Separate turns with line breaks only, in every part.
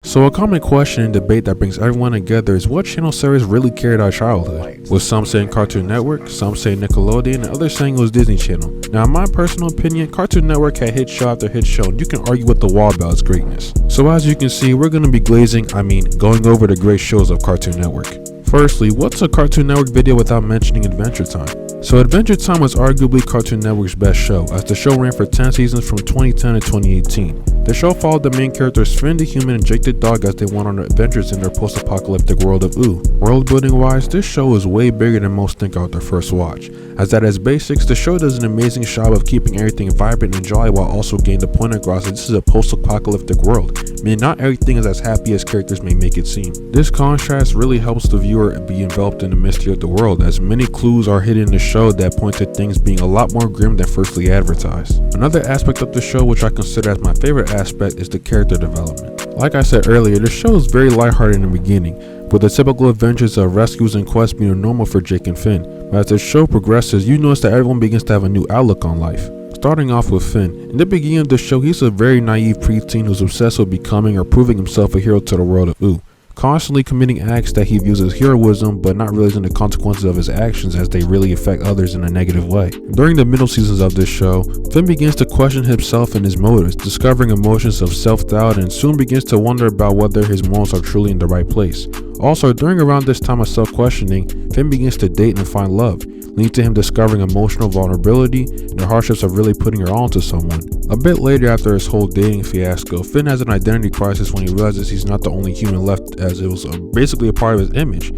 So a common question and debate that brings everyone together is what channel series really carried our childhood? With some saying Cartoon Network, some saying Nickelodeon, and others saying it was Disney Channel. Now in my personal opinion, Cartoon Network had hit show after hit show, and you can argue with the wall about its greatness. So as you can see, we're going to be going over the great shows of Cartoon Network. Firstly, what's a Cartoon Network video without mentioning Adventure Time? So Adventure Time was arguably Cartoon Network's best show, as the show ran for 10 seasons from 2010 to 2018. The show followed the main characters Finn the human and Jake the dog as they went on adventures in their post-apocalyptic world of Ooh. World building wise, this show is way bigger than most think out their first watch, as at its basics, the show does an amazing job of keeping everything vibrant and jolly while also getting the point across that this is a post-apocalyptic world, meaning not everything is as happy as characters may make it seem. This contrast really helps the viewer be enveloped in the mystery of the world, as many clues are hidden in the show that point to things being a lot more grim than firstly advertised. Another aspect of the show which I consider as my favorite aspect is the character development. Like I said earlier, the show is very lighthearted in the beginning, with the typical adventures of rescues and quests being normal for Jake and Finn, but as the show progresses, you notice that everyone begins to have a new outlook on life. Starting off with Finn, in the beginning of the show, he's a very naive preteen who's obsessed with becoming or proving himself a hero to the world of Ooh, constantly committing acts that he views as heroism but not realizing the consequences of his actions as they really affect others in a negative way. During the middle seasons of this show, Finn begins to question himself and his motives, discovering emotions of self-doubt, and soon begins to wonder about whether his morals are truly in the right place. Also, during around this time of self-questioning, Finn begins to date and find love, leading to him discovering emotional vulnerability and the hardships of really putting her on to someone. A bit later after his whole dating fiasco, Finn has an identity crisis when he realizes he's not the only human left, as it was basically a part of his image,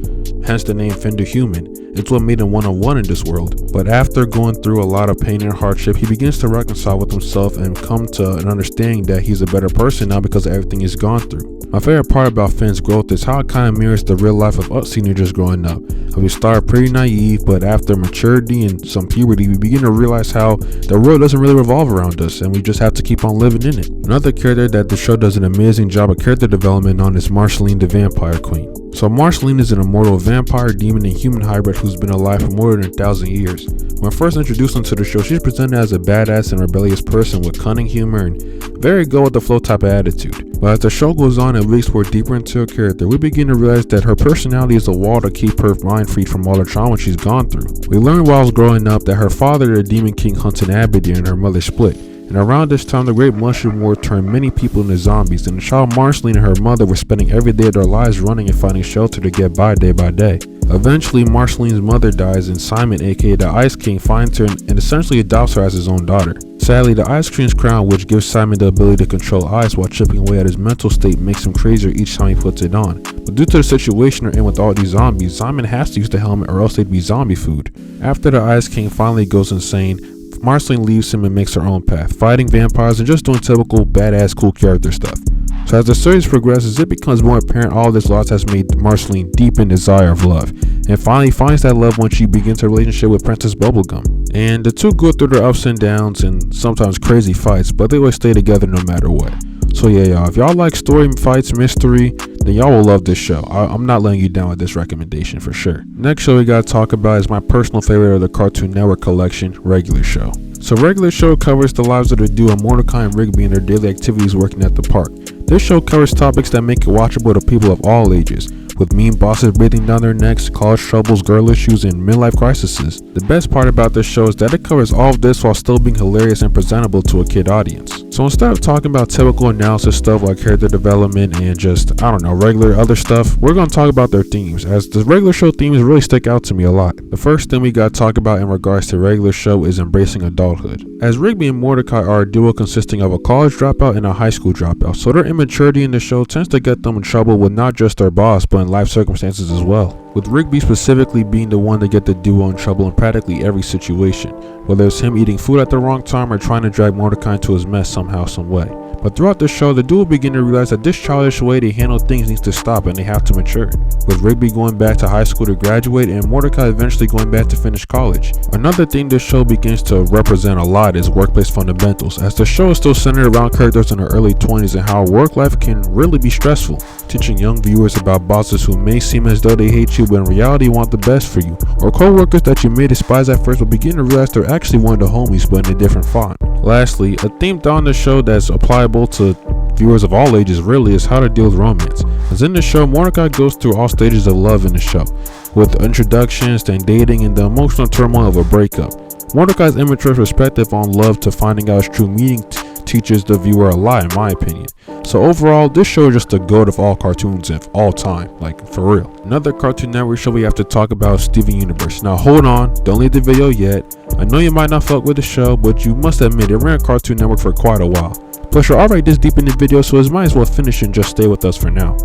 hence the name Finn the Human. It's what made him one-on-one in this world. But after going through a lot of pain and hardship, he begins to reconcile with himself and come to an understanding that he's a better person now because of everything he's gone through. My favorite part about Finn's growth is how it kind of mirrors the real life of us teenagers growing up. We start pretty naive, but after maturity and some puberty, we begin to realize how the world doesn't really revolve around us, and we just have to keep on living in it. Another character that the show does an amazing job of character development on is Marceline the Vampire Queen. So Marceline is an immortal vampire, demon, and human hybrid who's been alive for more than 1,000 years. When first introduced into the show, she's presented as a badass and rebellious person with cunning humor and very go-with-the-flow type of attitude. But as the show goes on and we explore deeper into her character, we begin to realize that her personality is a wall to keep her mind free from all the trauma she's gone through. We learned while growing up that her father, the Demon King, hunted Abaddon, and her mother split. And around this time, the Great Mushroom War turned many people into zombies, and the child Marceline and her mother were spending every day of their lives running and finding shelter to get by day by day. Eventually, Marceline's mother dies, and Simon, aka the Ice King, finds her and essentially adopts her as his own daughter. Sadly, the Ice King's crown, which gives Simon the ability to control ice while chipping away at his mental state, makes him crazier each time he puts it on. But due to the situation they're in with all these zombies, Simon has to use the helmet or else they'd be zombie food. After the Ice King finally goes insane, Marceline leaves him and makes her own path, fighting vampires and just doing typical badass cool character stuff. So as the series progresses, it becomes more apparent all this loss has made Marceline deep in desire of love, and finally finds that love when she begins her relationship with Princess Bubblegum. And the two go through their ups and downs and sometimes crazy fights, but they always stay together no matter what. So yeah, y'all, if y'all like story, fights, mystery, then y'all will love this show. I'm not letting you down with this recommendation for sure. Next show we gotta talk about is my personal favorite of the Cartoon Network collection, Regular Show. So Regular Show covers the lives of the duo Mordecai and Rigby and their daily activities working at the park. This show covers topics that make it watchable to people of all ages, with mean bosses breathing down their necks, college troubles, girl issues, and midlife crises. The best part about this show is that it covers all of this while still being hilarious and presentable to a kid audience. So instead of talking about typical analysis stuff like character development and just, regular other stuff, we're going to talk about their themes, as the Regular Show themes really stick out to me a lot. The first thing we got to talk about in regards to Regular Show is embracing adulthood, as Rigby and Mordecai are a duo consisting of a college dropout and a high school dropout, so their immaturity in the show tends to get them in trouble with not just their boss but in life circumstances as well, with Rigby specifically being the one to get the duo in trouble in practically every situation, whether it's him eating food at the wrong time or trying to drag Mordecai into his mess somehow, some way. But throughout the show, the duo begin to realize that this childish way they handle things needs to stop and they have to mature, with Rigby going back to high school to graduate and Mordecai eventually going back to finish college. Another thing this show begins to represent a lot is workplace fundamentals, as the show is still centered around characters in their early 20s and how work life can really be stressful, teaching young viewers about bosses who may seem as though they hate you but in reality want the best for you, or co-workers that you may despise at first but begin to realize they're actually one of the homies but in a different font. Lastly, a theme on the show that's applicable to viewers of all ages really, is how to deal with romance. As in the show, Mordecai goes through all stages of love in the show, with introductions, then dating, and the emotional turmoil of a breakup. Mordecai's immature perspective on love to finding out its true meaning teaches the viewer a lot, in my opinion. So overall, this show is just the goat of all cartoons of all time, like for real. Another Cartoon Network show we have to talk about is Steven Universe. Now hold on, don't leave the video yet. I know you might not fuck with the show, but you must admit it ran Cartoon Network for quite a while. Plus you're already this deep in the video, so it might as well finish and just stay with us for now.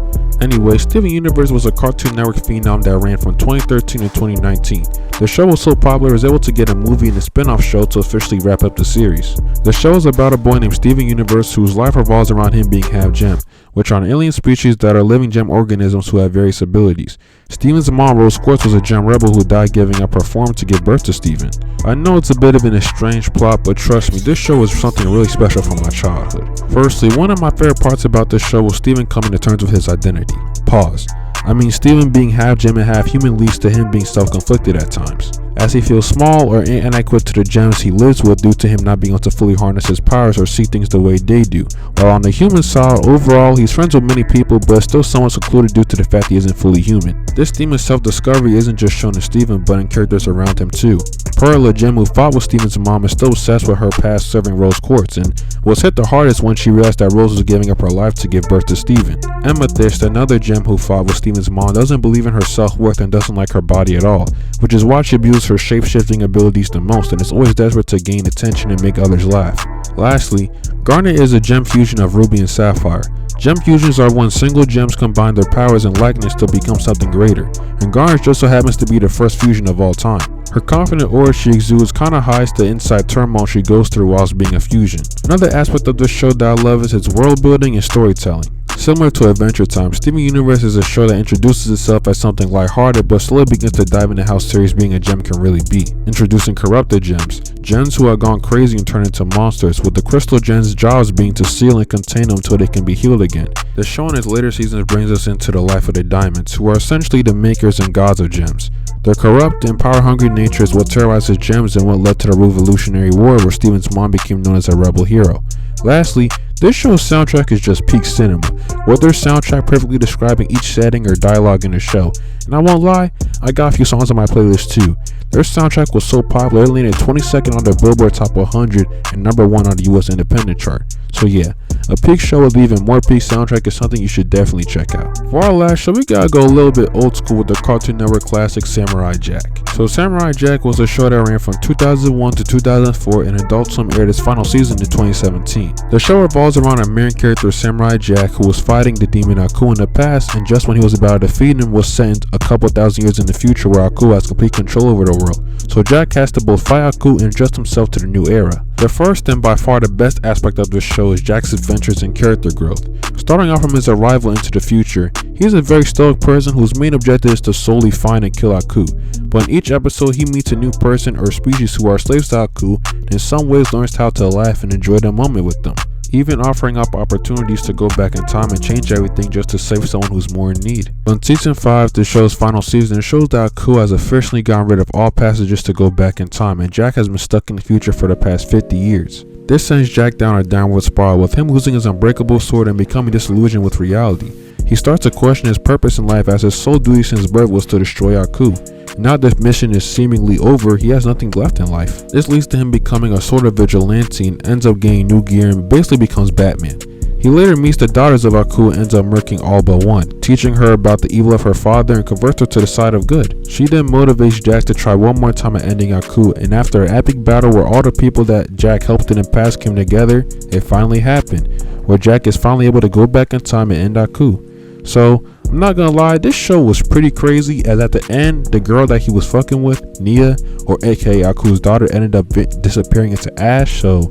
Anyway, Steven Universe was a Cartoon Network phenom that ran from 2013 to 2019. The show was so popular it was able to get a movie and a spin-off show to officially wrap up the series. The show is about a boy named Steven Universe whose life revolves around him being half gem, which are an alien species that are living gem organisms who have various abilities. Steven's mom, Rose Quartz, was a gem rebel who died giving up her form to give birth to Steven. I know it's a bit of an strange plot, but trust me, this show was something really special from my childhood. Firstly, one of my favorite parts about this show was Steven coming to terms with his identity. Pause. I mean, Steven being half gem and half human leads to him being self-conflicted at times, as he feels small or inadequate to the gems he lives with due to him not being able to fully harness his powers or see things the way they do. While on the human side, overall, he's friends with many people but still somewhat secluded due to the fact he isn't fully human. This theme of self-discovery isn't just shown in Steven but in characters around him too. Pearl, a gem who fought with Steven's mom, is still obsessed with her past serving Rose Quartz and was hit the hardest when she realized that Rose was giving up her life to give birth to Steven. Amethyst, another gem who fought with Steven's mom, doesn't believe in her self-worth and doesn't like her body at all, which is why she abuses her shape-shifting abilities the most and is always desperate to gain attention and make others laugh. Lastly, Garnet is a gem fusion of Ruby and Sapphire. Gem fusions are when single gems combine their powers and likeness to become something greater, and Garnet just so happens to be the first fusion of all time. Her confident aura she exudes kinda hides the inside turmoil she goes through whilst being a fusion. Another aspect of this show that I love is its world building and storytelling. Similar to Adventure Time, Steven Universe is a show that introduces itself as something lighthearted but slowly begins to dive into how serious being a gem can really be, introducing corrupted gems, gems who have gone crazy and turned into monsters, with the crystal gems' jobs being to seal and contain them until they can be healed again. The show in its later seasons brings us into the life of the Diamonds, who are essentially the makers and gods of gems. Their corrupt and power-hungry nature is what terrorizes gems and what led to the Revolutionary War, where Steven's mom became known as a rebel hero. Lastly, this show's soundtrack is just peak cinema, with their soundtrack perfectly describing each setting or dialogue in the show. And I won't lie, I got a few songs on my playlist too. Their soundtrack was so popular it landed 22nd on the Billboard Top 100 and number 1 on the US Independent chart. So yeah, a peak show with even more peak soundtrack is something you should definitely check out. For our last show, we gotta go a little bit old school with the Cartoon Network classic Samurai Jack. So Samurai Jack was a show that ran from 2001 to 2004 and Adult Swim aired its final season in 2017. The show revolves around a main character, Samurai Jack, who was fighting the demon Aku in the past, and just when he was about to defeat him was sent a couple thousand years in the future where Aku has complete control over the world. So Jack has to both fight Aku and adjust himself to the new era. The first and by far the best aspect of this show is Jack's adventures and character growth. Starting off from his arrival into the future, he is a very stoic person whose main objective is to solely find and kill Aku. But in each episode he meets a new person or species who are slaves to Aku and in some ways learns how to laugh and enjoy the moment with them, even offering up opportunities to go back in time and change everything just to save someone who's more in need. On season 5, the show's final season, it shows that Aku has officially gotten rid of all passages to go back in time, and Jack has been stuck in the future for the past 50 years. This sends Jack down a downward spiral, with him losing his unbreakable sword and becoming disillusioned with reality. He starts to question his purpose in life, as his sole duty since birth was to destroy Aku. Now that mission is seemingly over, he has nothing left in life. This leads to him becoming a sort of vigilante and ends up gaining new gear and basically becomes Batman. He later meets the daughters of Aku and ends up murking all but one, teaching her about the evil of her father and converts her to the side of good. She then motivates Jack to try one more time at ending Aku, and after an epic battle where all the people that Jack helped in the past came together, it finally happened, where Jack is finally able to go back in time and end Aku. So, I'm not gonna lie, this show was pretty crazy, as at the end, the girl that he was fucking with, Nia, or aka Aku's daughter, ended up disappearing into ash, so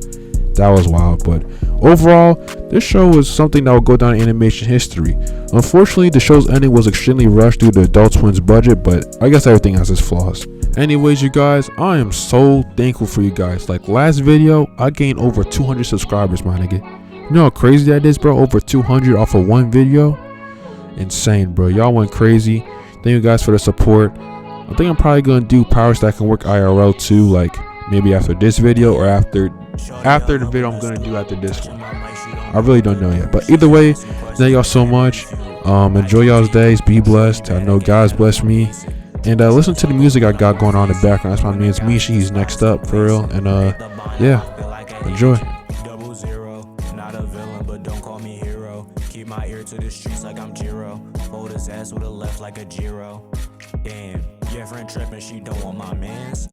that was wild. But overall, this show was something that will go down in animation history. Unfortunately, the show's ending was extremely rushed due to Adult Swim's budget, but I guess everything has its flaws. Anyways, you guys, I am so thankful for you guys. Like last video, I gained over 200 subscribers, my nigga. You know how crazy that is, bro? Over 200 off of one video. Insane, bro. Y'all went crazy. Thank you guys for the support. I think I'm probably gonna do powers that can work IRL too, like maybe after this video or after after the video I'm gonna do after this one. I really don't know yet, but either way, thank y'all so much. Enjoy y'all's days. Be blessed. I know God's blessed me. And listen to the music I got going on in the background. That's my man's Misha. He's next up for real. And yeah, enjoy.
Not a villain, but don't call me hero. Keep my ear to the streets like I'm Jiro. Hold his ass with a left like a Giro. Damn, your friend tripping, she don't want my mans.